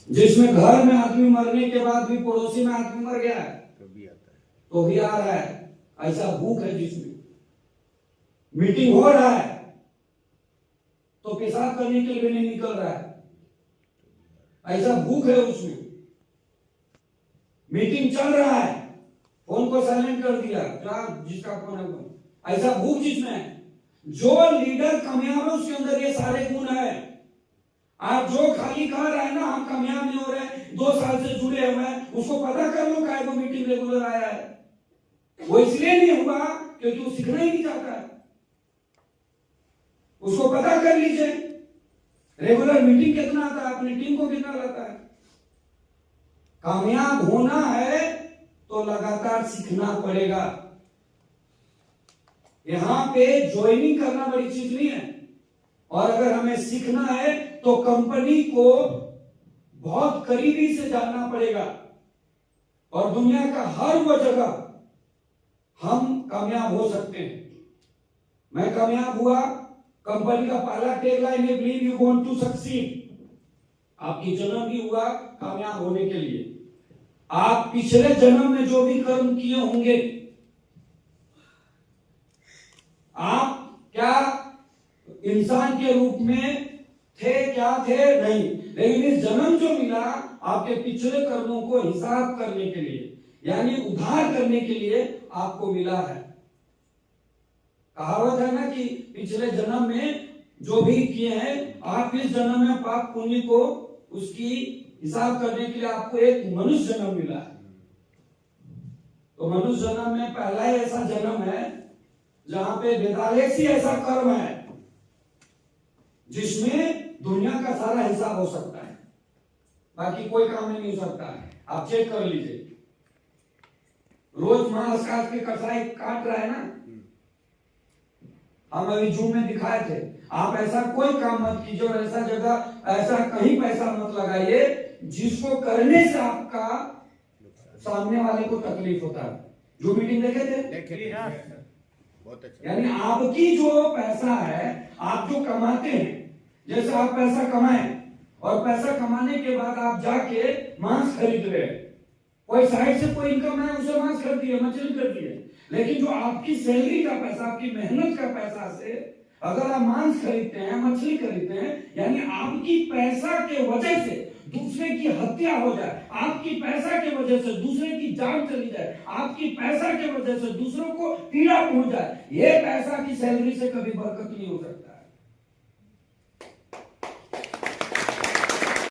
जिसमें घर में आदमी मरने के बाद भी पड़ोसी में आदमी मर गया है तो भी आ रहा है। ऐसा भूख है जिसमें मीटिंग हो रहा है तो पेशाब करने के लिए भी नहीं निकल रहा है, ऐसा भूख है उसमें। मीटिंग चल रहा है, फोन को साइलेंट कर दिया, जिसका फोन है वो, ऐसा भूख जिसमें है। जो लीडर कामयाब है उसके अंदर ये सारे गुण है। आप जो खाली कह रहे हैं ना हम कामयाब नहीं हो रहे, 2 साल से जुड़े हुए हैं, उसको पता कर लो काय वो मीटिंग रेगुलर आया है। वो इसलिए नहीं हुआ क्योंकि वो सीखना ही नहीं चाहता है। उसको पता कर लीजिए रेगुलर मीटिंग कितना आता है, अपनी टीम को कितना लाता है। कामयाब होना है तो लगातार सीखना पड़ेगा। यहां पे ज्वाइनिंग करना बड़ी चीज नहीं है, और अगर हमें सीखना है तो कंपनी को बहुत करीबी से जानना पड़ेगा। और दुनिया का हर वो जगह हम कामयाब हो सकते हैं। मैं कामयाब हुआ, कंपनी का पहला टैगलाइन है believe you want to succeed. आपकी जन्म भी हुआ कामयाब होने के लिए। आप पिछले जन्म में जो भी कर्म किए होंगे, आप क्या इंसान के रूप में थे, क्या थे नहीं, लेकिन इस जन्म जो मिला आपके पिछले कर्मों को हिसाब करने के लिए, यानी उद्धार करने के लिए आपको मिला है। कहावत है ना कि पिछले जन्म में जो भी किए हैं, आप इस जन्म में पाप पुण्य को उसकी हिसाब करने के लिए आपको एक मनुष्य जन्म मिला है। तो मनुष्य जन्म में पहला ही ऐसा जन्म है जहां पे 42 ऐसा कर्म है जिसमें दुनिया का सारा हिसाब हो सकता है, बाकी कोई काम नहीं हो सकता है। आप चेक कर लीजिए, रोज मांस काट के कसाई काट रहा है ना, हम अभी जूम में दिखाए थे। आप ऐसा कोई काम मत कीजिए और ऐसा जगह ऐसा कहीं पैसा मत लगाइए जिसको करने से आपका सामने वाले को तकलीफ होता है। जो मीटिंग देखे थे, बहुत अच्छा। यानी आपकी जो पैसा है, आप जो कमाते हैं, जैसे आप पैसा कमाएं और पैसा कमाने के बाद आप जाके मांस खरीद रहे हैं, कोई साइड से कोई इनकम है उसे मांस खरीदी है, मछली खरीदी है, लेकिन जो आपकी सैलरी का पैसा, आपकी मेहनत का पैसा से अगर आप मांस खरीदते हैं, मछली खरीदते हैं, यानी आपकी पैसा के वजह से दूसरे की हत्या हो जाए, आपकी पैसा के वजह से दूसरे की जान चली जाए, आपकी पैसा के वजह से दूसरों को पीड़ा पहुंच जाए, ये पैसा की सैलरी से कभी बरकत नहीं हो सकता।